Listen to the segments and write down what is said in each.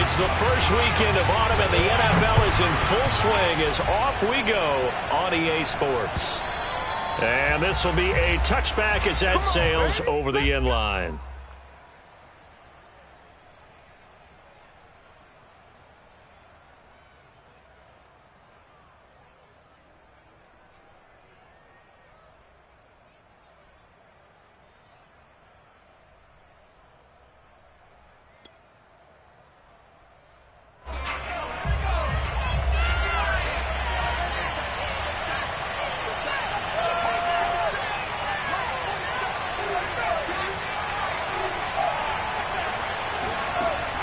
It's the first weekend of autumn, and the NFL is in full swing as off we go on EA Sports. And this will be a touchback as that sails over the end line.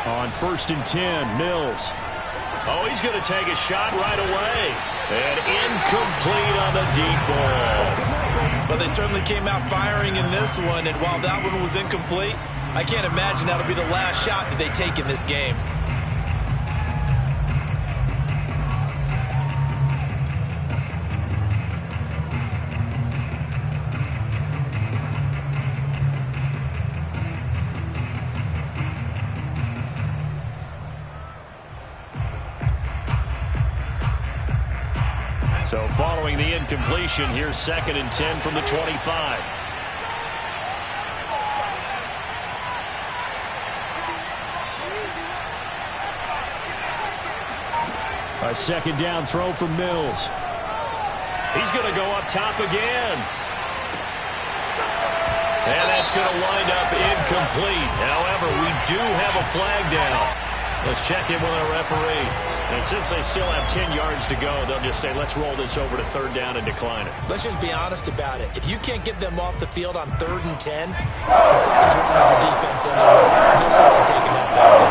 On 1st and 10, Mills. Oh, he's going to take a shot right away. And incomplete on the deep ball. But they certainly came out firing in this one, and while that one was incomplete, I can't imagine that'll be the last shot that they take in this game. So following the incompletion, here's 2nd and 10 from the 25. A 2nd down throw from Mills. He's going to go up top again. And that's going to wind up incomplete. However, we do have a flag down. Let's check in with our referee. And since they still have 10 yards to go, they'll just say, let's roll this over to 3rd down and decline it. Let's just be honest about it. If you can't get them off the field on 3rd and 10, then something's wrong with your defense anyway. No sense in taking that penalty.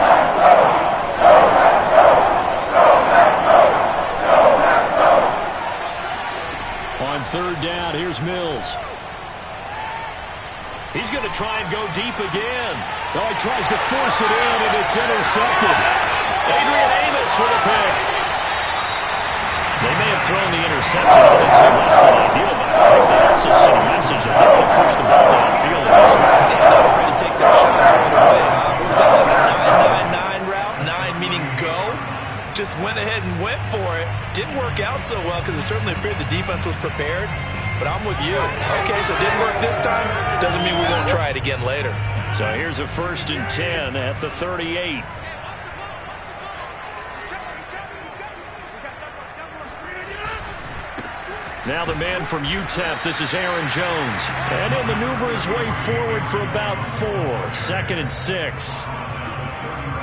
On 3rd down, here's Mills. He's going to try and go deep again. Oh, he tries to force it in, and it's intercepted. Adrian Amos with a pick. They may have thrown the interception, but it's less than ideal. But I think they also sent a message that they're going to push the ball downfield in this one. They're not afraid to take their shots right away. What was that, like a 9-9-9 route? 9 meaning go. Just went ahead and went for it. Didn't work out so well because it certainly appeared the defense was prepared. But I'm with you. Okay, so it didn't work this time. Doesn't mean we won't try it again later. So here's a 1st and 10 at the 38. Now the man from UTEP, this is Aaron Jones. And he'll maneuver his way forward for about 4. 2nd and 6.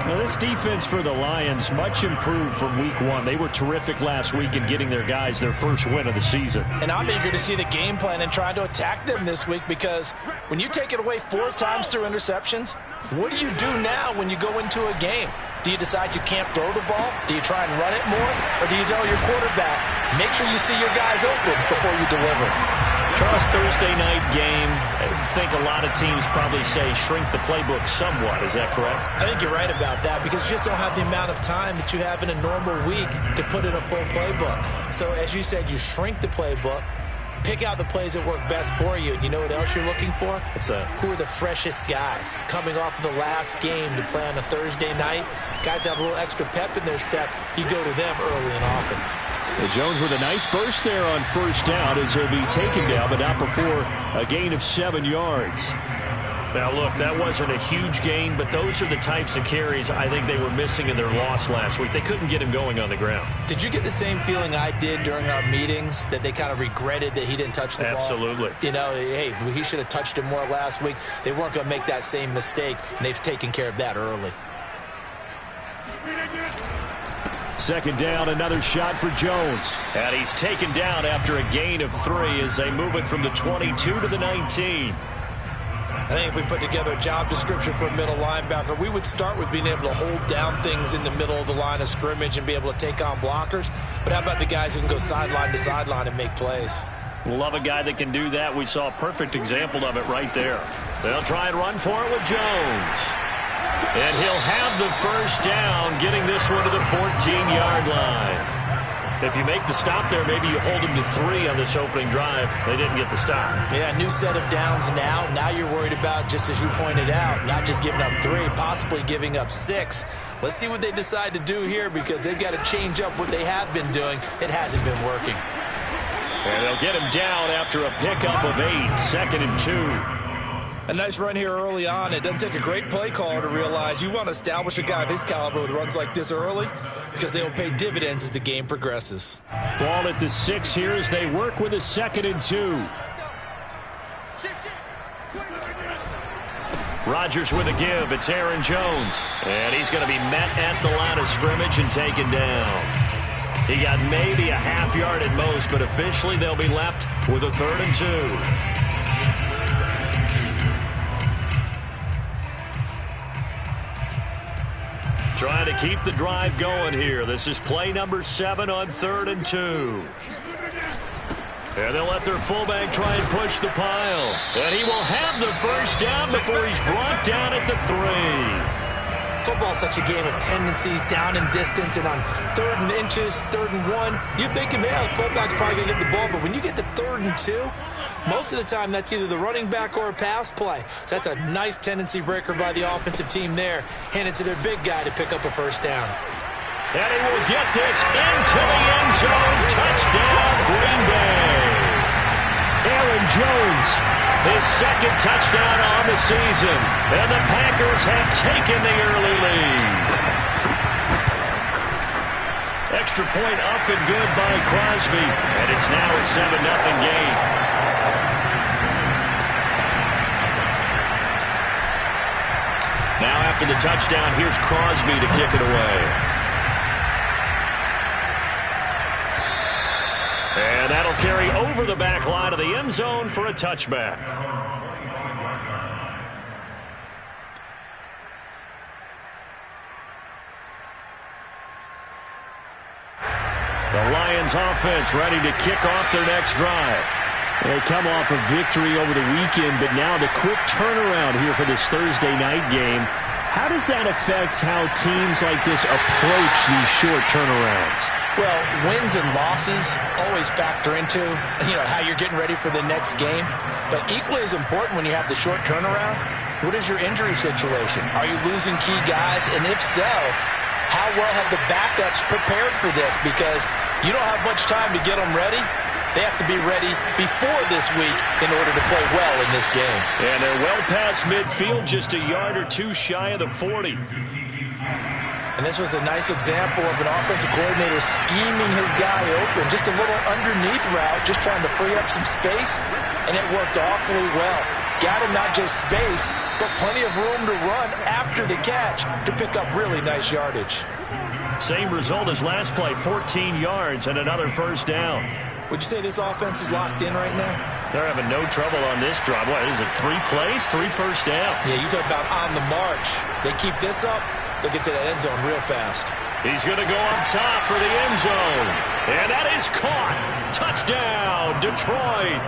Now this defense for the Lions, much improved from week 1. They were terrific last week in getting their guys their first win of the season. And I'm eager to see the game plan and try to attack them this week, because when you take it away 4 times through interceptions, what do you do now when you go into a game? Do you decide you can't throw the ball? Do you try and run it more? Or do you tell your quarterback, make sure you see your guys open before you deliver? Charles, Thursday night game, I think a lot of teams probably say shrink the playbook somewhat. Is that correct? I think you're right about that, because you just don't have the amount of time that you have in a normal week to put in a full playbook. So as you said, you shrink the playbook, pick out the plays that work best for you. And you know what else you're looking for? What's that? Who are the freshest guys coming off of the last game to play on a Thursday night? Guys have a little extra pep in their step. You go to them early and often. Jones with a nice burst there on 1st down as he'll be taken down, but not before a gain of 7 yards. Now, look, that wasn't a huge gain, but those are the types of carries I think they were missing in their loss last week. They couldn't get him going on the ground. Did you get the same feeling I did during our meetings, that they kind of regretted that he didn't touch the ball? Absolutely. You know, hey, he should have touched it more last week. They weren't going to make that same mistake, and they've taken care of that early. 2nd down, another shot for Jones. And he's taken down after a gain of 3 as they move it from the 22 to the 19. I think if we put together a job description for a middle linebacker, we would start with being able to hold down things in the middle of the line of scrimmage and be able to take on blockers. But how about the guys who can go sideline to sideline and make plays? Love a guy that can do that. We saw a perfect example of it right there. They'll try and run for it with Jones. And he'll have the 1st down, getting this one to the 14-yard line. If you make the stop there, maybe you hold them to 3 on this opening drive. They didn't get the stop. Yeah, new set of downs now. Now you're worried about, just as you pointed out, not just giving up 3, possibly giving up 6. Let's see what they decide to do here, because they've got to change up what they have been doing. It hasn't been working. And they'll get him down after a pickup of 8, 2nd and 2. A nice run here early on. It doesn't take a great play caller to realize you want to establish a guy of his caliber with runs like this early, because they will pay dividends as the game progresses. Ball at the 6 here as they work with a 2nd and 2. Rodgers with a give. It's Aaron Jones. And he's going to be met at the line of scrimmage and taken down. He got maybe a half yard at most, but officially they'll be left with a 3rd and 2. Trying to keep the drive going here. This is play number 7 on 3rd and 2. And they'll let their fullback try and push the pile. And he will have the first down before he's brought down at the 3. Football's such a game of tendencies, down and distance, and on 3rd and inches, 3rd and 1, you think, yeah, the fullback's probably going to get the ball, but when you get to 3rd and 2, most of the time that's either the running back or a pass play. So that's a nice tendency breaker by the offensive team there. Hand it to their big guy to pick up a first down. And he will get this into the end zone. Touchdown, Green Bay. Aaron Jones, his 2nd touchdown on the season. And the Packers have taken the early lead. Extra point up and good by Crosby. And it's now a 7-0 game. Now after the touchdown, here's Crosby to kick it away. And that'll carry over the back line of the end zone for a touchback. The Lions offense ready to kick off their next drive. They come off a victory over the weekend, but now the quick turnaround here for this Thursday night game. How does that affect how teams like this approach these short turnarounds? Well, wins and losses always factor into, how you're getting ready for the next game. But equally as important when you have the short turnaround, what is your injury situation? Are you losing key guys? And if so, how well have the backups prepared for this? Because you don't have much time to get them ready. They have to be ready before this week in order to play well in this game. And they're well past midfield, just a yard or 2 shy of the 40. And this was a nice example of an offensive coordinator scheming his guy open. Just a little underneath route, just trying to free up some space, and it worked awfully well. Got him not just space, but plenty of room to run after the catch to pick up really nice yardage. Same result as last play, 14 yards and another first down. Would you say this offense is locked in right now? They're having no trouble on this drive. What is it, 3 plays, 3 first downs? Yeah, you talk about on the march. They keep this up, they'll get to that end zone real fast. He's going to go up top for the end zone. And that is caught. Touchdown, Detroit.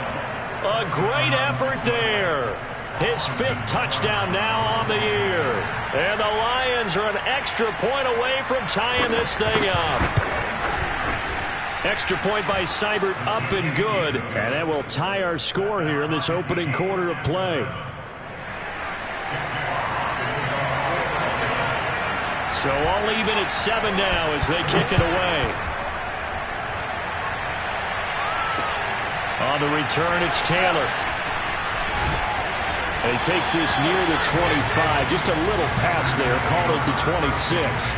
A great effort there. His 5th touchdown now on the year. And the Lions are an extra point away from tying this thing up. Extra point by Seibert, up and good. And that will tie our score here in this opening quarter of play. So all even at 7 now as they kick it away. On the return, it's Taylor. And he takes this near the 25. Just a little pass there, called it the 26.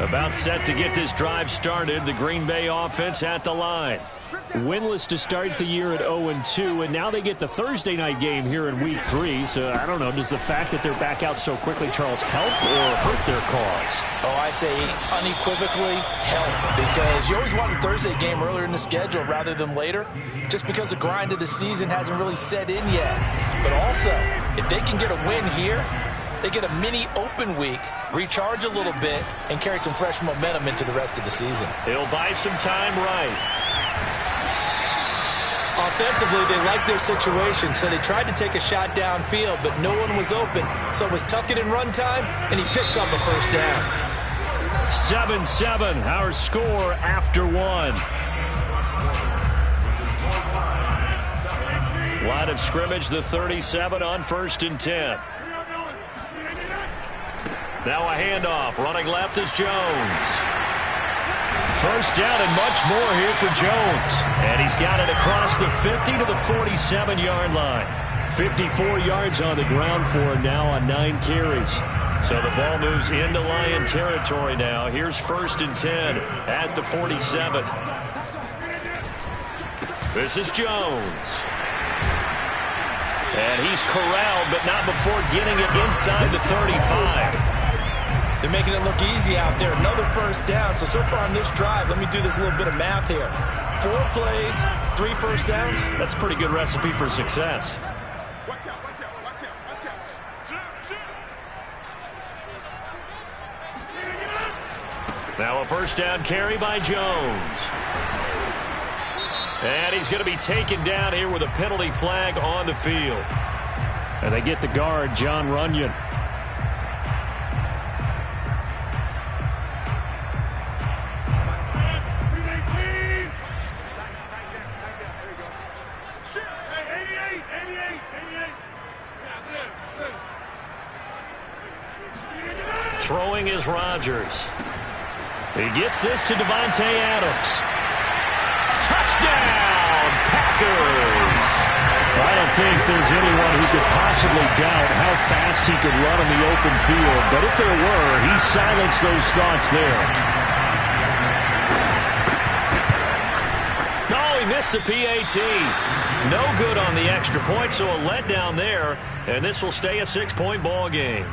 About set to get this drive started. The Green Bay offense at the line. Winless to start the year at 0-2, and now they get the Thursday night game here in Week 3. So, I don't know, does the fact that they're back out so quickly, Charles, help or hurt their cause? Oh, I say unequivocally help, because you always want a Thursday game earlier in the schedule rather than later, just because the grind of the season hasn't really set in yet. But also, if they can get a win here, they get a mini open week, recharge a little bit, and carry some fresh momentum into the rest of the season. He'll buy some time right. Offensively, they liked their situation, so they tried to take a shot downfield, but no one was open. So it was tuck it in run time, and he picks up a first down. 7-7, our score after one. Line of scrimmage, the 37 on 1st and 10. Now a handoff. Running left is Jones. First down and much more here for Jones. And he's got it across the 50 to the 47-yard line. 54 yards on the ground for him now on 9 carries. So the ball moves into Lion territory now. Here's 1st and 10 at the 47. This is Jones. And he's corralled, but not before getting it inside the 35. They're making it look easy out there. Another first down. So far on this drive, let me do this little bit of math here. 4 plays, 3 first downs. That's a pretty good recipe for success. Watch out, watch out, watch out, watch out. Now a first down carry by Jones. And he's going to be taken down here with a penalty flag on the field. And they get the guard, John Runyon. Throwing is Rodgers. He gets this to Davante Adams. Touchdown, Packers! I don't think there's anyone who could possibly doubt how fast he could run in the open field. But if there were, he silenced those thoughts there. No, he missed the PAT. No good on the extra point, so a letdown there. And this will stay a 6-point ball game.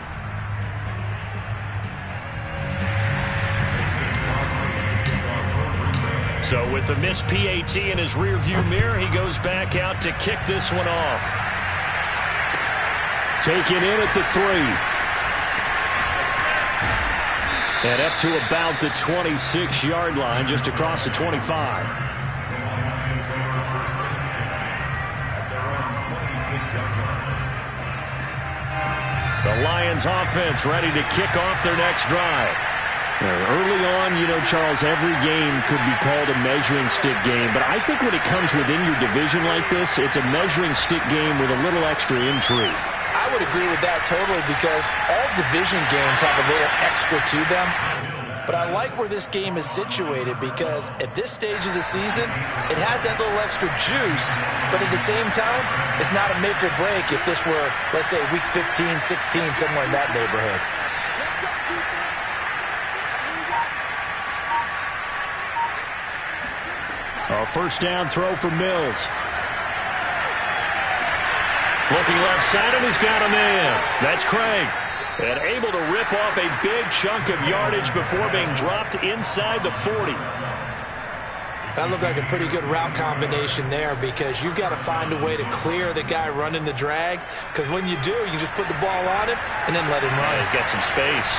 So with the missed PAT in his rearview mirror, he goes back out to kick this one off. Taken in at the 3. And up to about the 26-yard line, just across the 25. The Lions offense ready to kick off their next drive. Early on, you know, Charles, every game could be called a measuring stick game. But I think when it comes within your division like this, it's a measuring stick game with a little extra intrigue. I would agree with that totally because all division games have a little extra to them. But I like where this game is situated because at this stage of the season, it has that little extra juice. But at the same time, it's not a make or break if this were, let's say, week 15, 16, somewhere in that neighborhood. A first down throw for Mills. Looking left side, and he's got a man. That's Craig. And able to rip off a big chunk of yardage before being dropped inside the 40. That looked like a pretty good route combination there because you've got to find a way to clear the guy running the drag. Because when you do, you just put the ball on him and then let him run. He's got some space.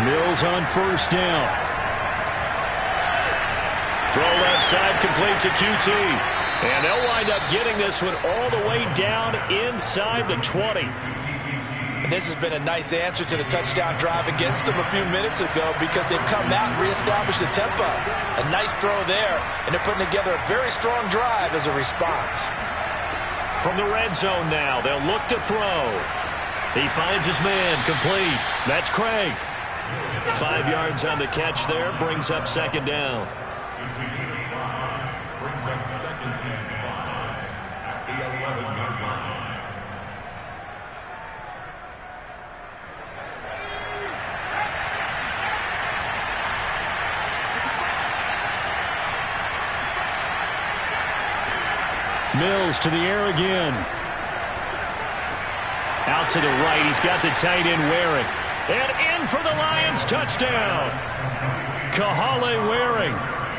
Mills on first down. Throw left side, complete to QT. And they'll wind up getting this one all the way down inside the 20. And this has been a nice answer to the touchdown drive against them a few minutes ago because they've come out and reestablished the tempo. A nice throw there, and they're putting together a very strong drive as a response. From the red zone now, they'll look to throw. He finds his man, complete. That's Craig. 5 yards on the catch there, brings up second down. Brings up 2nd and 5 at the 11-yard line. Mills to the air again. Out to the right, he's got the tight end Waring. And in for the Lions touchdown. Kahale Waring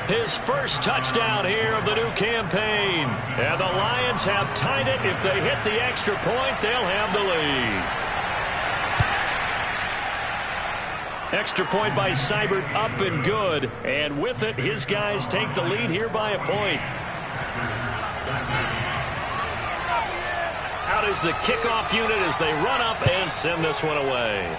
His first touchdown here of the new campaign. And the Lions have tied it. If they hit the extra point, they'll have the lead. Extra point by Seibert, up and good. And with it, his guys take the lead here by a point. Out is the kickoff unit as they run up and send this one away.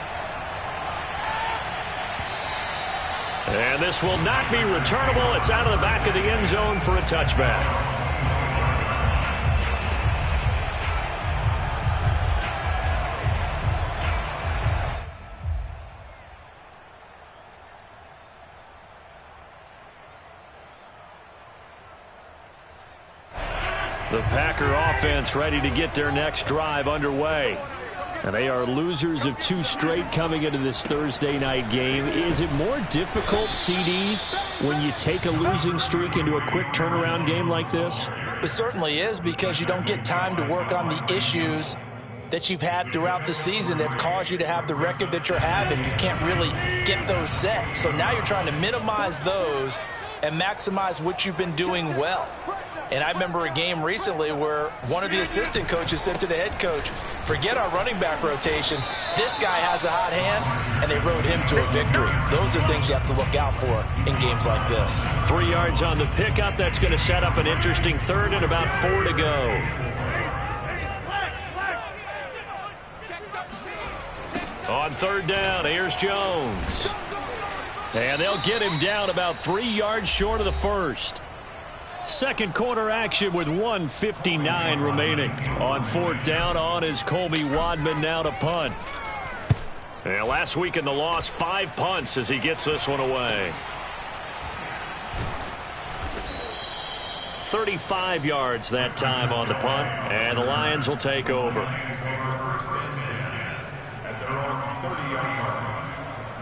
And this will not be returnable. It's out of the back of the end zone for a touchback. The Packer offense ready to get their next drive underway. And they are losers of 2 straight coming into this Thursday night game. Is it more difficult, CD, when you take a losing streak into a quick turnaround game like this? It certainly is, because you don't get time to work on the issues that you've had throughout the season that have caused you to have the record that you're having. You can't really get those set. So now you're trying to minimize those and maximize what you've been doing well. And I remember a game recently where one of the assistant coaches said to the head coach, forget our running back rotation. This guy has a hot hand, and they rode him to a victory. Those are things you have to look out for in games like this. 3 yards on the pickup. That's going to set up an interesting third and about 4 to go. On third down, here's Jones. And they'll get him down about 3 yards short of the first. Second quarter action with 1:59 remaining. On fourth down, on is Colby Wadman now to punt. And last week in the loss, 5 punts as he gets this one away. 35 yards that time on the punt, and the Lions will take over.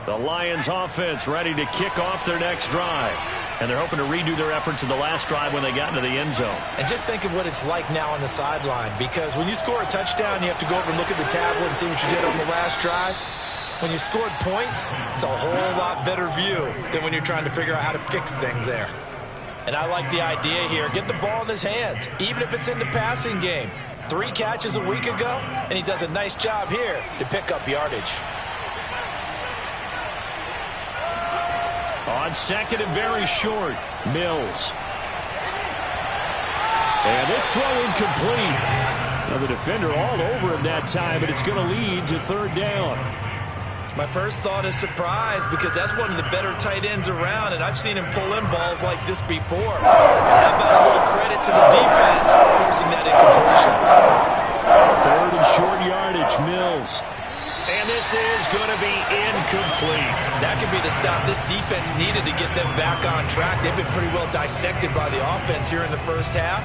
The Lions offense ready to kick off their next drive. And they're hoping to redo their efforts in the last drive when they got into the end zone. And just think of what it's like now on the sideline, because when you score a touchdown, you have to go over and look at the tablet and see what you did on the last drive. When you scored points, it's a whole lot better view than when you're trying to figure out how to fix things there. And I like the idea here. Get the ball in his hands, even if it's in the passing game. 3 catches a week ago, and he does a nice job here to pick up yardage. On second and very short, Mills. And this throw incomplete. Now the defender all over him that time, but it's going to lead to third down. My first thought is surprise, because that's one of the better tight ends around, and I've seen him pull in balls like this before. But how about a little credit to the defense forcing that incompletion? Third and short yardage, Mills. And this is going to be incomplete. That could be the stop this defense needed to get them back on track. They've been pretty well dissected by the offense here in the first half.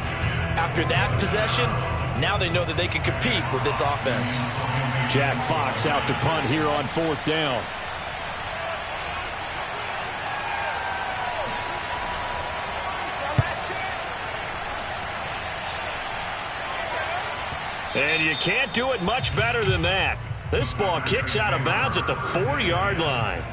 After that possession, now they know that they can compete with this offense. Jack Fox out to punt here on fourth down. And you can't do it much better than that. This ball kicks out of bounds at the 4-yard line.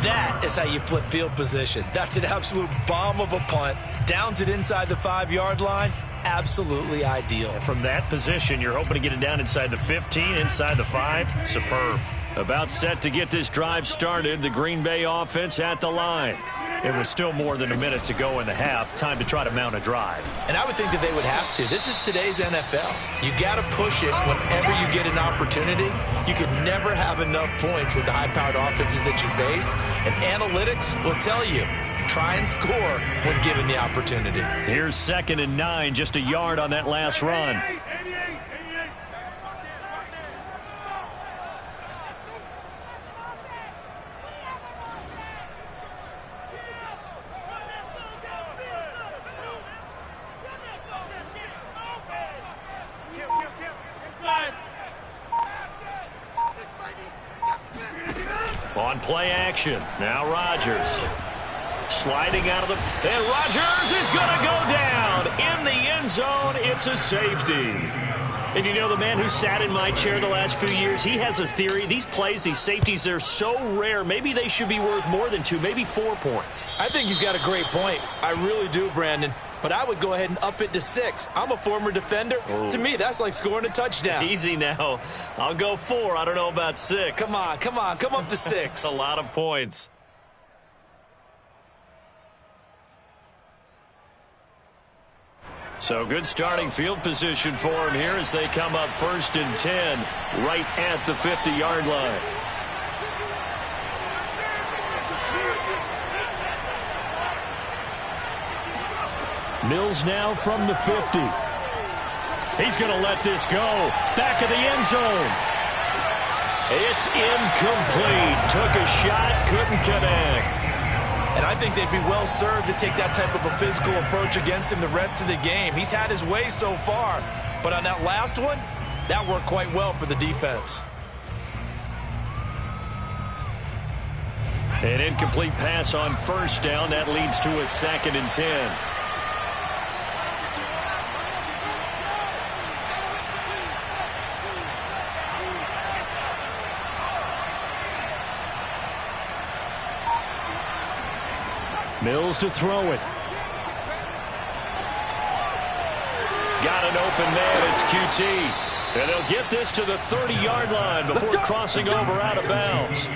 That is how you flip field position. That's an absolute bomb of a punt. Downs it inside the 5-yard line. Absolutely ideal. From that position, you're hoping to get it down inside the 15, inside the 5. Superb. About set to get this drive started. The Green Bay offense at the line. It was still more than a minute to go in the half. Time to try to mount a drive. And I would think that they would have to. This is today's NFL. You got to push it whenever you get an opportunity. You could never have enough points with the high-powered offenses that you face. And analytics will tell you, try and score when given the opportunity. Here's 2nd and 9, just a yard on that last run. On play action, now Rodgers. Sliding out of the... And Rodgers is going to go down. In the end zone, it's a safety. And you know, the man who sat in my chair the last few years, he has a theory. These plays, these safeties, they're so rare. Maybe they should be worth more than 2, maybe 4 points. I think he's got a great point. I really do, Brandon. But I would go ahead and up it to 6. I'm a former defender. Oh. To me, that's like scoring a touchdown. Easy now. I'll go 4. I don't know about 6. Come on. Come up to 6. A lot of points. So good starting field position for him here as they come up 1st and 10 right at the 50-yard line. Mills now from the 50. He's going to let this go. Back of the end zone. It's incomplete. Took a shot, couldn't connect. And I think they'd be well served to take that type of a physical approach against him the rest of the game. He's had his way so far. But on that last one, that worked quite well for the defense. An incomplete pass on 1st down. That leads to a 2nd and 10. Mills to throw it. Got an open man. It's QT. And they'll get this to the 30-yard line before crossing over out of bounds.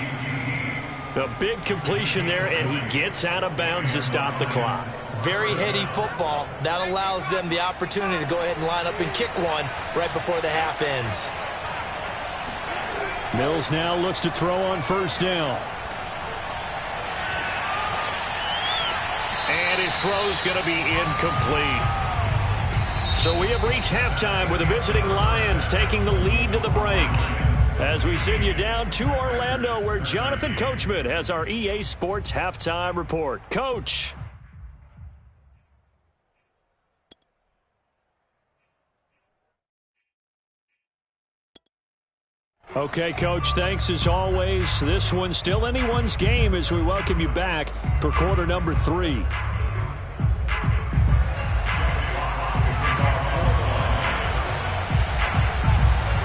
A big completion there, and he gets out of bounds to stop the clock. Very heady football. That allows them the opportunity to go ahead and line up and kick one right before the half ends. Mills now looks to throw on 1st down. And his throw's going to be incomplete. So we have reached halftime with the visiting Lions taking the lead to the break. As we send you down to Orlando, where Jonathan Coachman has our EA Sports halftime report. Coach. Okay, Coach, thanks as always. This one's still anyone's game as we welcome you back for quarter number 3.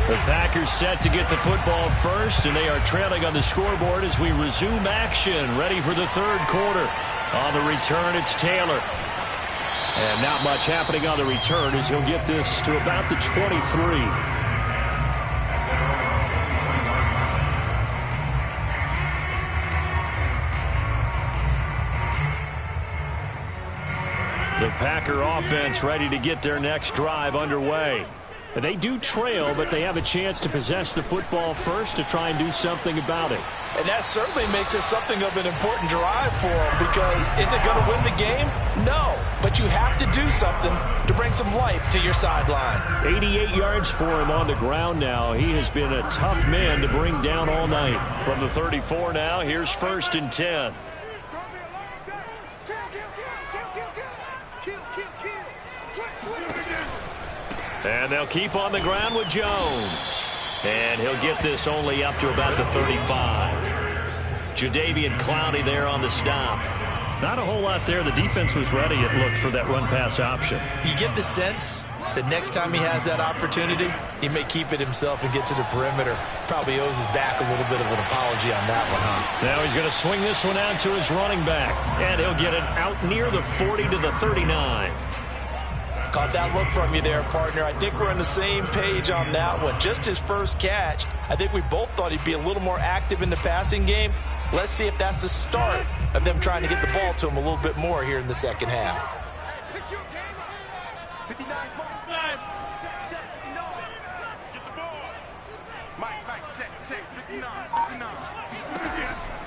The Packers set to get the football first, and they are trailing on the scoreboard as we resume action, ready for the 3rd quarter. On the return, it's Taylor. And not much happening on the return as he'll get this to about the 23. The Packer offense ready to get their next drive underway. They do trail, but they have a chance to possess the football first to try and do something about it. And that certainly makes it something of an important drive for them, because is it going to win the game? No, but you have to do something to bring some life to your sideline. 88 yards for him on the ground now. He has been a tough man to bring down all night. From the 34 now, here's 1st and 10. And they'll keep on the ground with Jones. And he'll get this only up to about the 35. Jadeveon Clowney there on the stop. Not a whole lot there. The defense was ready, it looked, for that run-pass option. You get the sense that next time he has that opportunity, he may keep it himself and get to the perimeter. Probably owes his back a little bit of an apology on that one, huh? Now he's going to swing this one out to his running back. And he'll get it out near the 40 to the 39. Caught that look from you there, partner. I think we're on the same page on that one. Just his first catch. I think we both thought he'd be a little more active in the passing game. Let's see if that's the start of them trying to get the ball to him a little bit more here in the second half.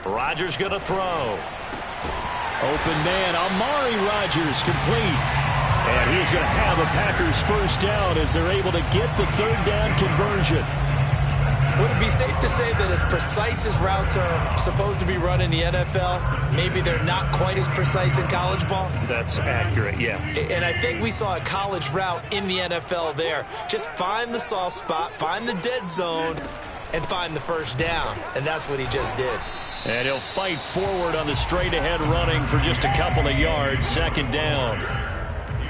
Rodgers going to throw. Open man, Amari Rodgers, complete. And he's going to have a Packers first down as they're able to get the 3rd down conversion. Would it be safe to say that as precise as routes are supposed to be run in the NFL, maybe they're not quite as precise in college ball? That's accurate, yeah. And I think we saw a college route in the NFL there. Just find the soft spot, find the dead zone, and find the first down. And that's what he just did. And he'll fight forward on the straight-ahead running for just a couple of yards. 2nd down.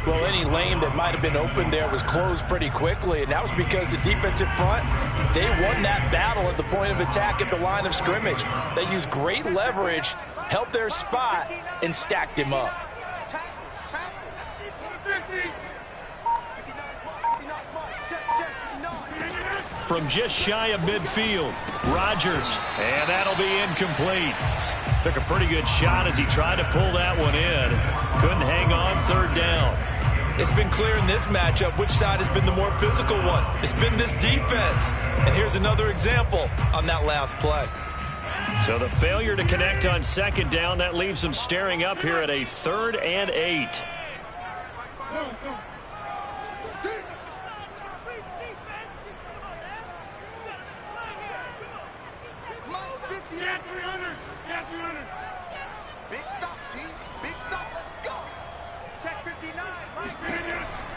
Well, any lane that might have been open there was closed pretty quickly, and that was because the defensive front, they won that battle at the point of attack at the line of scrimmage. They used great leverage, held their spot, and stacked him up. From just shy of midfield, Rodgers, and that'll be incomplete. Took a pretty good shot as he tried to pull that one in. Couldn't hang on third down. It's been clear in this matchup which side has been the more physical one. It's been this defense. And here's another example on that last play. So the failure to connect on second down, that leaves them staring up here at a 3rd and 8.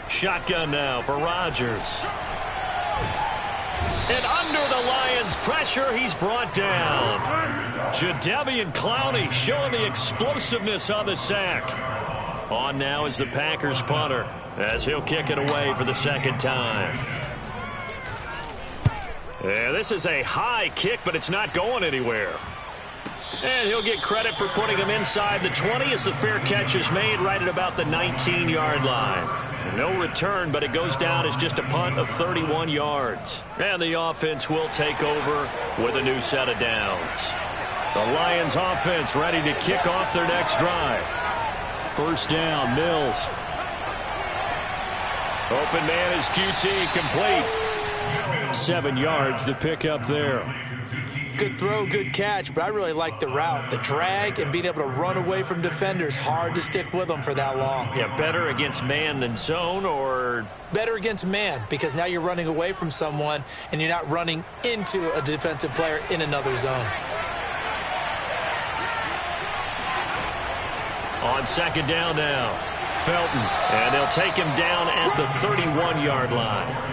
Shotgun now for Rodgers. And under the Lions' pressure, he's brought down. Jadeveon Clowney showing the explosiveness on the sack. On now is the Packers punter as he'll kick it away for the second time. Yeah, this is a high kick, but it's not going anywhere. And he'll get credit for putting him inside the 20 as the fair catch is made right at about the 19-yard line. No return, but it goes down as just a punt of 31 yards. And the offense will take over with a new set of downs. The Lions offense ready to kick off their next drive. First down, Mills. Open man is QT, complete. 7 yards to pick up there. Good throw, good catch, but I really like the route. The drag and being able to run away from defenders. Hard to stick with them for that long. Yeah, better against man than zone, or? Better against man, because now you're running away from someone and you're not running into a defensive player in another zone. On second down now, Felton, and they'll take him down at the 31-yard line.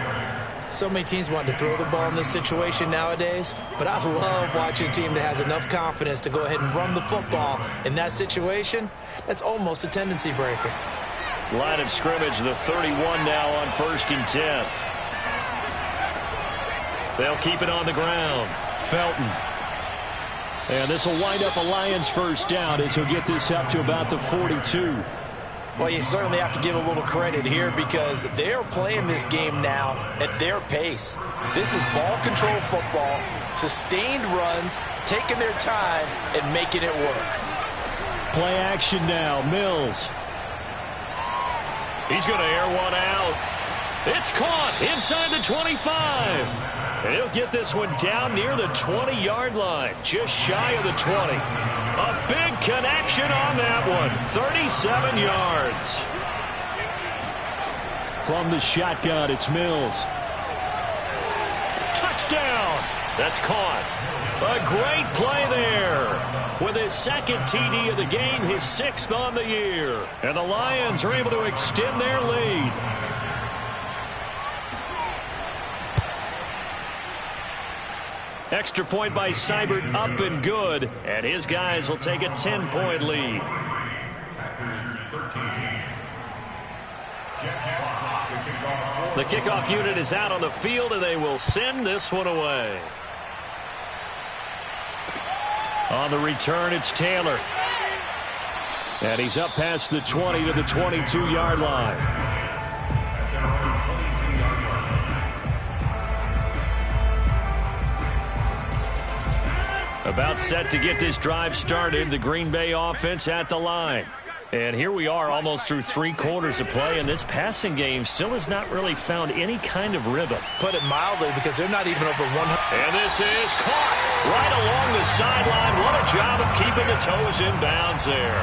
So many teams want to throw the ball in this situation nowadays, but I love watching a team that has enough confidence to go ahead and run the football in that situation. That's almost a tendency breaker. Line of scrimmage, the 31 now on 1st and 10. They'll keep it on the ground. Felton. And this will wind up a Lions first down as he'll get this up to about the 42. Well, you certainly have to give a little credit here because they're playing this game now at their pace. This is ball control football, sustained runs, taking their time, and making it work. Play action now, Mills. He's going to air one out. It's caught inside the 25. And he'll get this one down near the 20-yard line, just shy of the 20. A big connection on that one, 37 yards. From the shotgun, it's Mills. Touchdown! That's caught. A great play there. With his second TD of the game, his 6th on the year. And the Lions are able to extend their lead. Extra point by Seibert, up and good. And his guys will take a 10-point lead. The kickoff unit is out on the field, and they will send this one away. On the return, it's Taylor. And he's up past the 20 to the 22-yard line. About set to get this drive started, the Green Bay offense at the line. And here we are almost through 3 quarters of play, and this passing game still has not really found any kind of rhythm. Put it mildly, because they're not even over 100. And this is caught right along the sideline. What a job of keeping the toes in bounds there.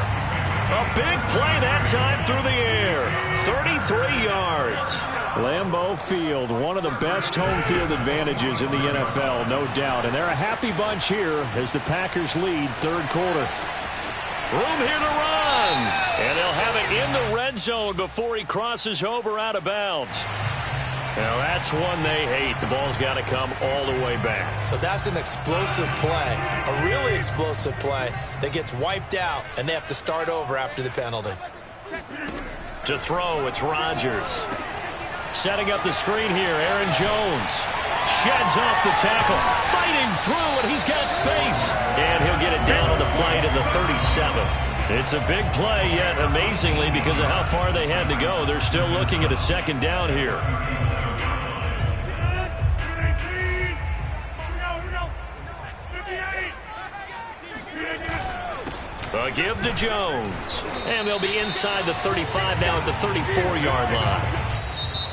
A big play that time through the air. 33 yards. Lambeau Field, one of the best home field advantages in the NFL, no doubt. And they're a happy bunch here as the Packers lead 3rd quarter. Room here to run. And they'll have it in the red zone before he crosses over out of bounds. Now that's one they hate. The ball's got to come all the way back. So that's an explosive play, a really explosive play that gets wiped out, and they have to start over after the penalty. To throw, it's Rodgers. Setting up the screen here, Aaron Jones. Sheds off the tackle. Fighting through, and he's got space. And he'll get it down on the play to the 37. It's a big play, yet amazingly, because of how far they had to go, they're still looking at a second down here. A give to Jones. And they'll be inside the 35 now at the 34-yard line.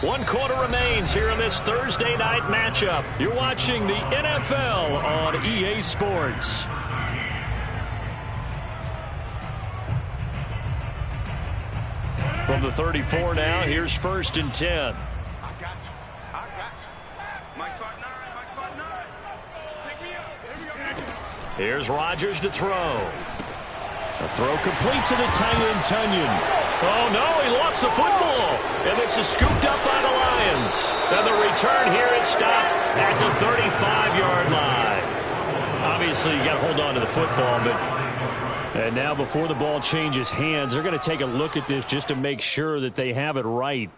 1 quarter remains here in this Thursday night matchup. You're watching the NFL on EA Sports. From the 34 now, here's 1st and 10. I got you. Mike spot 9. Mike spot 9. Pick me up. Here we go. Here's Rodgers to throw. A throw complete to the tight end, Tunyon. Oh, no, he lost the football. And this is scooped up by the Lions. And the return here is stopped at the 35-yard line. Obviously, you got to hold on to the football, but and now before the ball changes hands, they're going to take a look at this just to make sure that they have it right.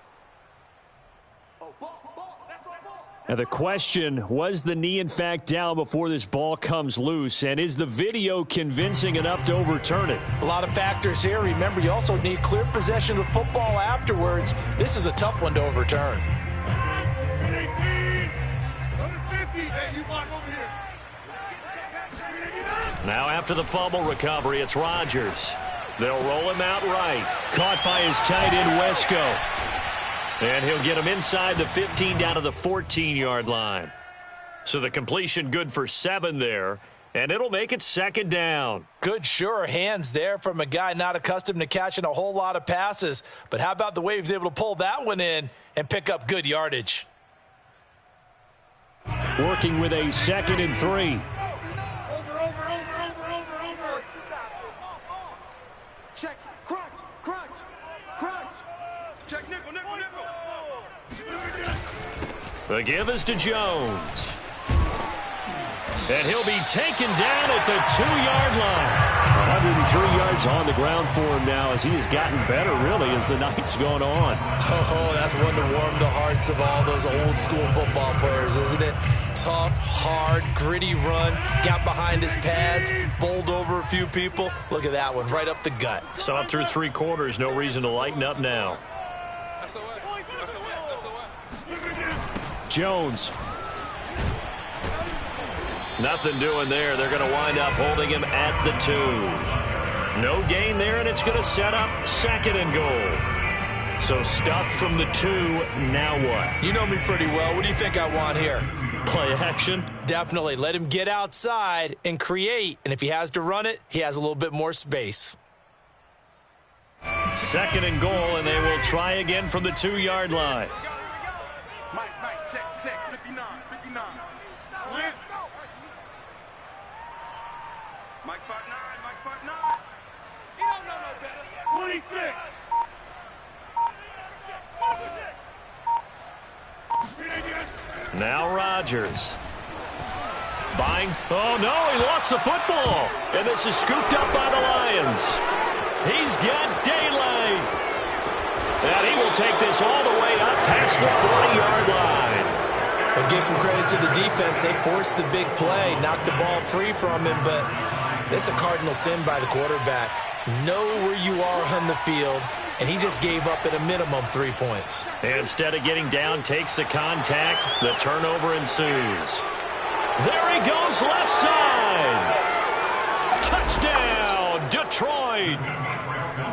Now the question, was the knee in fact down before this ball comes loose, and is the video convincing enough to overturn it? A lot of factors here. Remember, you also need clear possession of the football afterwards. This is a tough one to overturn. Now after the fumble recovery, it's Rodgers. They'll roll him out right. Caught by his tight end, Wesco. And he'll get him inside the 15 down to the 14-yard line. So the completion good for 7 there, and it'll make it 2nd down. Good, sure hands there from a guy not accustomed to catching a whole lot of passes. But how about the way he was able to pull that one in and pick up good yardage? Working with a 2nd and 3. Check. Crunch. Check nickel. The give is to Jones. And he'll be taken down at the 2-yard line. 103 yards on the ground for him now as he has gotten better, really, as the night's gone on. Oh, that's one to warm the hearts of all those old school football players, isn't it? Tough, hard, gritty run, got behind his pads, bowled over a few people. Look at that one, right up the gut. So up through 3 quarters, no reason to lighten up now. Jones. Nothing doing there. They're going to wind up holding him at the 2. No gain there, and it's going to set up 2nd and goal. So stuffed from the 2, now what? You know me pretty well. What do you think I want here? Play action? Definitely. Let him get outside and create. And if he has to run it, he has a little bit more space. 2nd and goal, and they will try again from the 2-yard line. Mike, check. 59. Mike spot 9. You don't know no better. 26. Now Rodgers. Buying. Oh, no, he lost the football. And this is scooped up by the Lions. He's got daylight. And he will take this all the way up past the 40-yard line. I'll give some credit to the defense. They forced the big play, knocked the ball free from him, but it's a cardinal sin by the quarterback. Know where you are on the field, and he just gave up at a minimum 3 points. And instead of getting down, takes the contact. The turnover ensues. There he goes, left side. Touchdown, Detroit.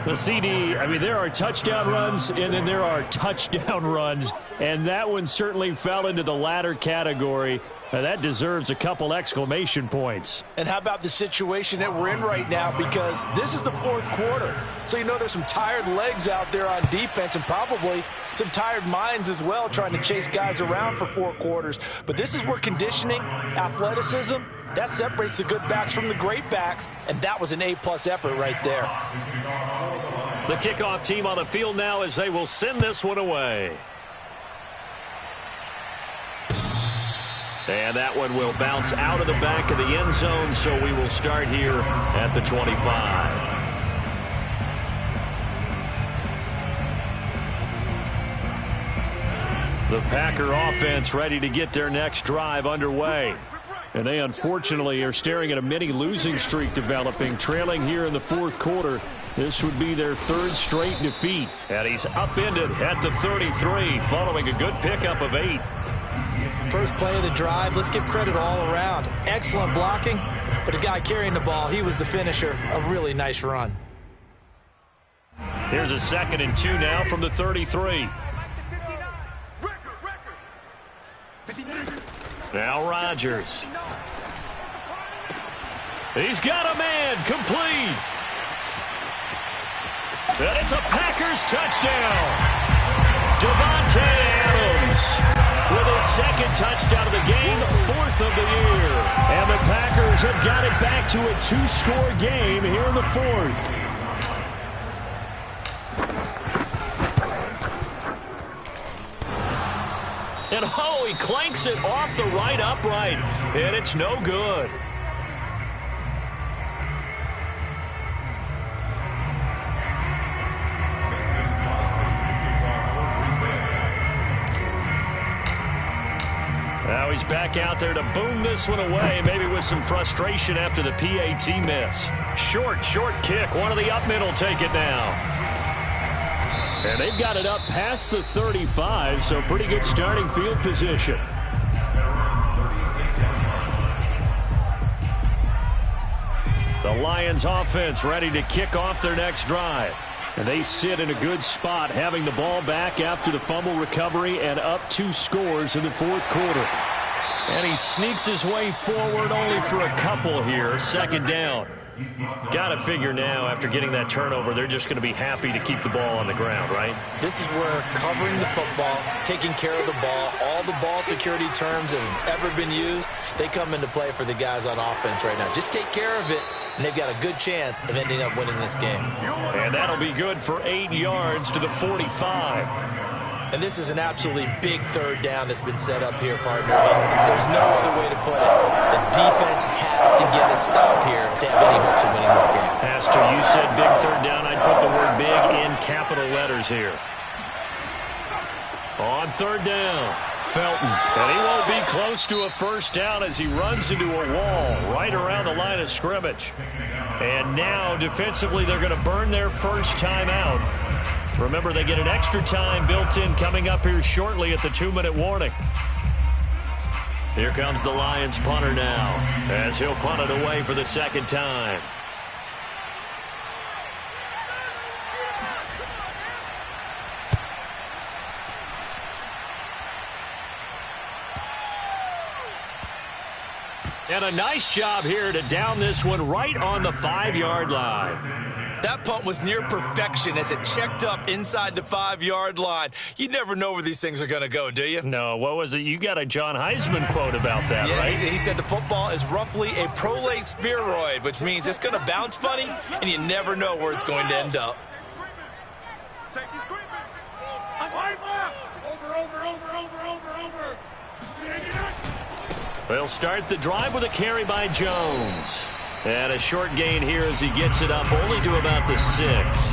The CD, I mean, there are touchdown runs, and then there are touchdown runs, and that one certainly fell into the latter category. That deserves a couple exclamation points. And how about the situation that we're in right now, because this is the 4th quarter. So you know there's some tired legs out there on defense and probably some tired minds as well trying to chase guys around for 4 quarters. But this is where conditioning, athleticism, that separates the good backs from the great backs, and that was an A-plus effort right there. The kickoff team on the field now as they will send this one away. And that one will bounce out of the back of the end zone, so we will start here at the 25. The Packer offense ready to get their next drive underway. And they unfortunately are staring at a mini losing streak developing, trailing here in the fourth quarter. This would be their third straight defeat. And he's upended at the 33 following a good pickup of 8. First play of the drive, let's give credit all around. Excellent blocking, but the guy carrying the ball, he was the finisher. A really nice run. Here's a 2nd and 2 now from the 33. Now Rodgers. He's got a man, complete. And it's a Packers touchdown. Davante Adams with his 2nd touchdown of the game, 4th of the year. And the Packers have got it back to a 2-score game here in the 4th. And oh, he clanks it off the right upright, and it's no good. Now he's back out there to boom this one away, maybe with some frustration after the PAT miss. Short kick. One of the up mid will take it now. And they've got it up past the 35, so pretty good starting field position. The Lions offense ready to kick off their next drive. And they sit in a good spot, having the ball back after the fumble recovery and up 2 scores in the fourth quarter. And he sneaks his way forward only for a couple here. 2nd down. Got to figure now, after getting that turnover, they're just going to be happy to keep the ball on the ground, right? This is where covering the football, taking care of the ball, all the ball security terms that have ever been used, they come into play for the guys on offense right now. Just take care of it, and they've got a good chance of ending up winning this game. And that'll be good for 8 yards to the 45. And this is an absolutely big 3rd down that's been set up here, partner. And there's no other way to put it. The defense has to get a stop here if they have any hopes of winning this game. Pastor, you said big 3rd down. I'd put the word big in capital letters here. On 3rd down, Felton. And he won't be close to a 1st down as he runs into a wall right around the line of scrimmage. And now, defensively, they're going to burn their first timeout. Remember, they get an extra time built in coming up here shortly at the 2-minute warning. Here comes the Lions punter now, as he'll punt it away for the 2nd time. And a nice job here to down this one right on the 5-yard line. That punt was near perfection as it checked up inside the 5-yard line. You never know where these things are going to go, do you? No, what was it? You got a John Heisman quote about that, yeah, right? He said the football is roughly a prolate spheroid, which means it's going to bounce funny, and you never know where it's going to end up. They'll start the drive with a carry by Jones. And a short gain here as he gets it up only to about the 6.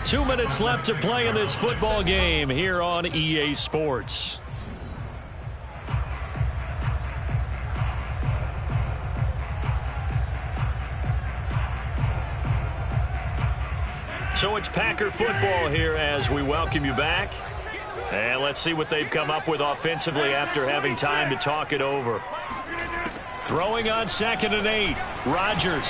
2 minutes left to play in this football game here on EA Sports. So it's Packer football here as we welcome you back. And let's see what they've come up with offensively after having time to talk it over. Throwing on 2nd and 8. Rodgers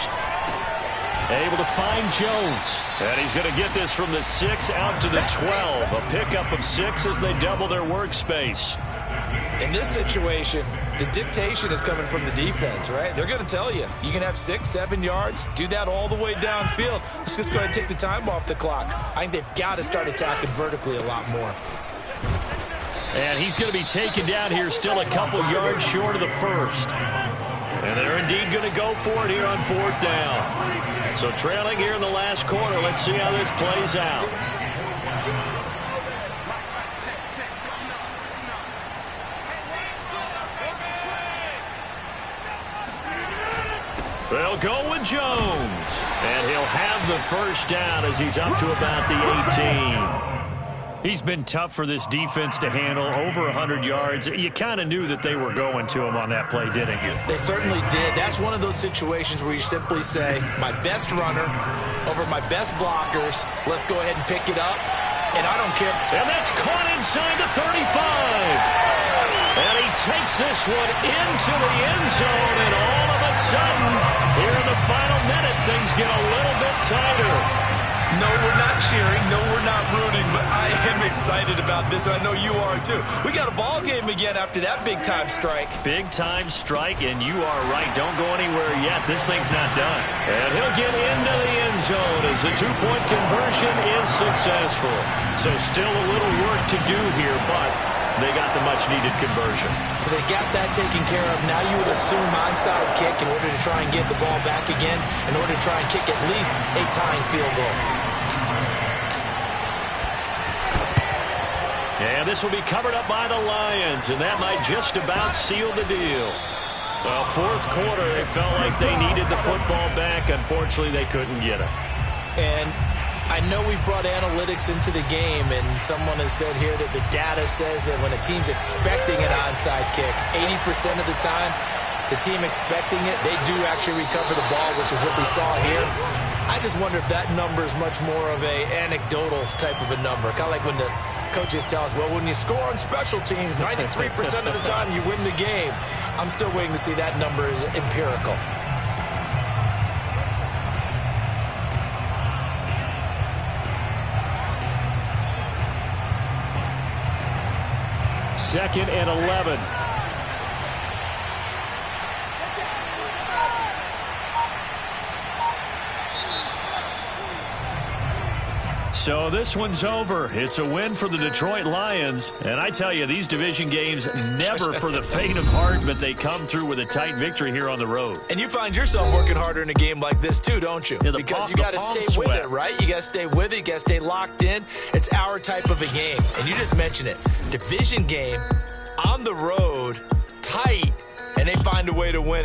able to find Jones. And he's going to get this from the 6 out to the 12. A pickup of 6 as they double their workspace. In this situation, the dictation is coming from the defense, right? They're going to tell you, you can have 6, 7 yards, do that all the way downfield. Let's just go ahead and take the time off the clock. I think they've got to start attacking vertically a lot more. And he's going to be taken down here still a couple yards short of the 1st. And they're indeed going to go for it here on 4th down. So trailing here in the last quarter, let's see how this plays out. They'll go with Jones. And he'll have the first down as he's up to about the 18. He's been tough for this defense to handle, over 100 yards. You kind of knew that they were going to him on that play, didn't you? They certainly did. That's one of those situations where you simply say, my best runner over my best blockers. Let's go ahead and pick it up. And I don't care. And that's caught inside the 35. And he takes this one into the end zone. And all of a sudden, here in the final minute, things get a little bit tighter. No, we're not cheering. No, we're not rooting. But I am excited about this, and I know you are too. We got a ball game again after that big-time strike. Big-time strike, and you are right. Don't go anywhere yet. This thing's not done. And he'll get into the end zone as the two-point conversion is successful. So still a little work to do here, but they got the much-needed conversion. So they got that taken care of. Now you would assume onside kick in order to try and get the ball back again, in order to try and kick at least a tying field goal. And this will be covered up by the Lions, and that might just about seal the deal. Well, fourth quarter, they felt like they needed the football back. Unfortunately, they couldn't get it. And I know we brought analytics into the game, and someone has said here that the data says that when a team's expecting an onside kick, 80% of the time, the team expecting it, they do actually recover the ball, which is what we saw here. I just wonder if that number is much more of a anecdotal type of a number. Kind of like when the coaches tell us, well, when you score on special teams, 93% of the time you win the game. I'm still waiting to see that number is empirical. Second and 11. So this one's over. It's a win for the Detroit Lions. And I tell you, these division games, never for the faint of heart, but they come through with a tight victory here on the road. And you find yourself working harder in a game like this too, don't you? Yeah, because you got to stay with it, right? You got to stay with it. You got to stay locked in. It's our type of a game. And you just mentioned it. Division game, on the road, tight, and they find a way to win it.